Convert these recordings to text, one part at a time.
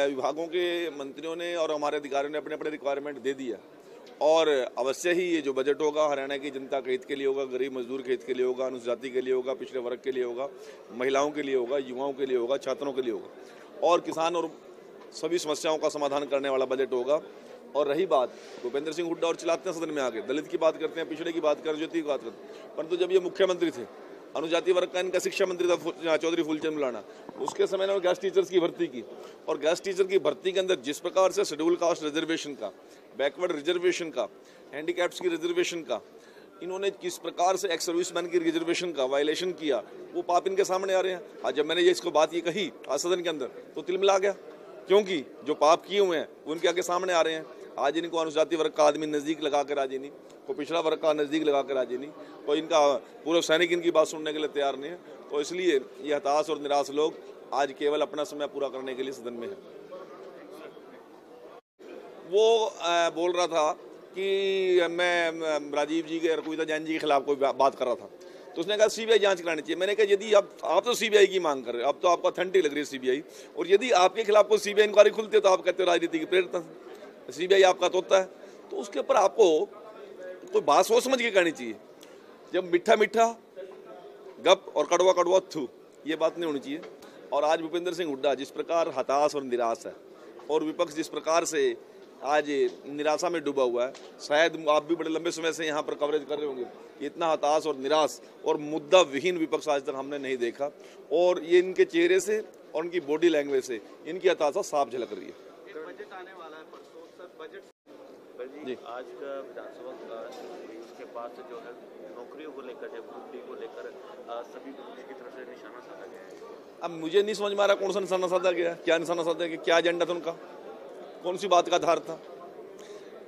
विभागों के मंत्रियों ने और हमारे अधिकारियों ने अपने अपने रिक्वायरमेंट दे दिया और अवश्य ही ये जो बजट होगा हरियाणा की जनता के हित के लिए होगा, गरीब मजदूर के हित के लिए होगा, अनुसूचित जाति के लिए होगा, पिछड़े वर्ग के लिए होगा, महिलाओं के लिए होगा, युवाओं के लिए होगा, छात्रों के लिए होगा और किसान और सभी समस्याओं का समाधान करने वाला बजट होगा। और रही बात भूपेंद्र सिंह हुड्डा और चिल्लाते हैं सदन में आके, दलित की बात करते हैं, पिछड़े की बात करते हैं, ज्योति की बात करते हैं, परंतु जब ये मुख्यमंत्री थे, अनुजाति वर्ग का इनका शिक्षा मंत्री था चौधरी फूलचंद मुलाना, उसके समय ने गेस्ट टीचर्स की भर्ती की और गेस्ट टीचर की भर्ती के अंदर जिस प्रकार से शेड्यूल कास्ट रिजर्वेशन का, बैकवर्ड रिजर्वेशन का, हैंडीकैप्स की रिजर्वेशन का, इन्होंने किस प्रकार से एक्स सर्विसमैन की रिजर्वेशन का वायलेशन किया, वो पाप इनके सामने आ रहे हैं। आज जब मैंने ये इसको बात ये कही आज सदन के अंदर तो तिलमिला गया, क्योंकि जो पाप किए हुए हैं वो इनके आगे सामने आ रहे हैं। आज इनको अनुसूचित वर्ग का आदमी नज़दीक लगा कर राजी नहीं, कोई पिछड़ा वर्ग का नज़दीक लगा कर राजी नहीं, कोई इनका पूर्व सैनिक इनकी बात सुनने के लिए तैयार नहीं है। तो इसलिए ये हताश और निराश लोग आज केवल अपना समय पूरा करने के लिए सदन में है। वो बोल रहा था कि मैं राजीव जी के, रघुवीर जैन जी के खिलाफ कोई बात कर रहा था, तो उसने कहा सीबीआई जांच करानी चाहिए। मैंने कहा यदि आप तो सीबीआई की मांग कर रहे हो, अब तो आपको अथेंटिक लग रही है सीबीआई, और यदि आपके खिलाफ कोई सीबीआई इंक्वायरी खुलती है तो आप कहते हो राजनीति की प्रेरित, सीबीआई आपका तोता है, तो उसके ऊपर आपको कोई बात सोच समझ के करनी चाहिए। जब मीठा मीठा गप और कड़वा कड़वा थू, ये बात नहीं होनी चाहिए। और आज भूपेंद्र सिंह हुड्डा जिस प्रकार हताश और निराश है और विपक्ष जिस प्रकार से आज निराशा में डूबा हुआ है, शायद आप भी बड़े लंबे समय से यहाँ पर कवरेज कर रहे होंगे, इतना हताश और निराश और मुद्दा विहीन विपक्ष आज तक हमने नहीं देखा। और ये इनके चेहरे से और उनकी बॉडी लैंग्वेज से इनकी हताशा साफ झलक रही है। बजट आने वाला है परसों सर, बजट जी आज का विधानसभा का उसके बाद से जो है नौकरियों को लेकर, डेवलपमेंट को लेकर सभी विपक्ष की तरफ से निशाना साधा गया है। अब मुझे नहीं समझ में आ रहा कौन सा निशाना साधा गया, क्या निशाना साधा गया, क्या एजेंडा था उनका, कौन सी बात का आधार था।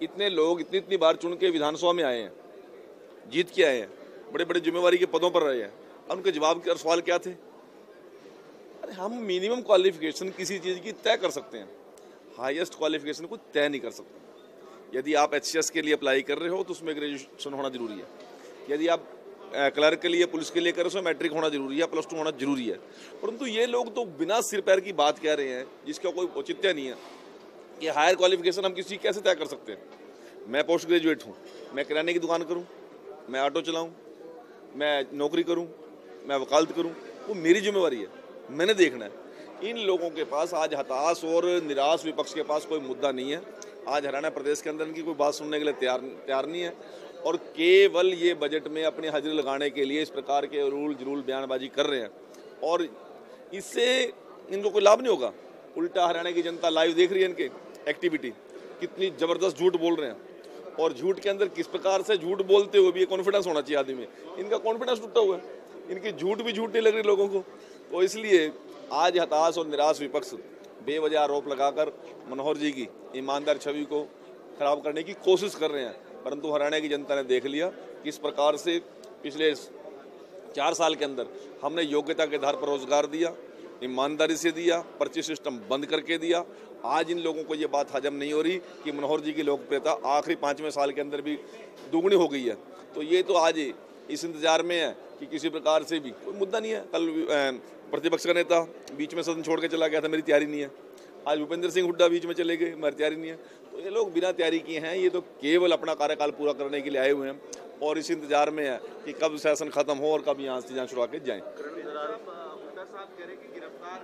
इतने लोग इतनी बार चुन के विधानसभा में आए हैं, जीत के आए हैं, बड़े बड़े जिम्मेवारी के पदों पर रहे हैं, उनके जवाब और सवाल क्या थे। अरे हम मिनिमम क्वालिफिकेशन किसी चीज़ की तय कर सकते हैं, हाईएस्ट क्वालिफिकेशन को तय नहीं कर सकते। यदि आप एचसीएस के लिए अप्लाई कर रहे हो तो उसमें ग्रेजुएशन होना जरूरी है, यदि आप क्लर्क के लिए, पुलिस के लिए कर रहे हो मैट्रिक होना जरूरी है, +2 होना जरूरी है। परंतु ये लोग तो बिना सिर पैर की बात कह रहे हैं जिसका कोई औचित्य नहीं है कि हायर क्वालिफिकेशन हम किसी कैसे तय कर सकते हैं। मैं पोस्ट ग्रेजुएट हूँ, मैं किराने की दुकान करूँ, मैं ऑटो चलाऊँ, मैं नौकरी करूँ, मैं वकालत करूँ, वो मेरी जिम्मेवारी है, मैंने देखना है। इन लोगों के पास आज हताश और निराश विपक्ष के पास कोई मुद्दा नहीं है। आज हरियाणा प्रदेश के अंदर इनकी कोई बात सुनने के लिए तैयार नहीं है और केवल ये बजट में अपनी हाजिरी लगाने के लिए इस प्रकार के रूल बयानबाजी कर रहे हैं और इससे इनको कोई लाभ नहीं होगा। उल्टा हरियाणा की जनता लाइव देख रही है इनके एक्टिविटी, कितनी ज़बरदस्त झूठ बोल रहे हैं और झूठ के अंदर किस प्रकार से झूठ बोलते हुए भी ये कॉन्फिडेंस होना चाहिए आदमी में। इनका कॉन्फिडेंस टूटा हुआ है, इनकी झूठ भी झूठ नहीं लग रही लोगों को। तो इसलिए आज हताश और निराश विपक्ष बेवजह आरोप लगाकर मनोहर जी की ईमानदार छवि को खराब करने की कोशिश कर रहे हैं। परंतु हरियाणा की जनता ने देख लिया किस प्रकार से पिछले 4 साल के अंदर हमने योग्यता के आधार पर रोजगार दिया, ईमानदारी से दिया, पर्ची सिस्टम बंद करके दिया। आज इन लोगों को ये बात हजम नहीं हो रही कि मनोहर जी की लोकप्रियता आखिरी 5वें साल के अंदर भी दुगनी हो गई है। तो ये तो आज इस इंतजार में है कि किसी प्रकार से भी कोई मुद्दा नहीं है। कल प्रतिपक्ष का नेता बीच में सदन छोड़ के चला गया था, मेरी तैयारी नहीं है। आज भूपेंद्र सिंह हुड्डा बीच में चले गए, मेरी तैयारी नहीं है। तो ये लोग बिना तैयारी किए हैं, ये तो केवल अपना कार्यकाल पूरा करने के लिए आए हुए हैं और इस इंतजार में है कि कब सेशन खत्म हो और कब यहाँ से जांच शुरू के जाएं। हुड्डा साहब कह रहे कि गिरफ्तार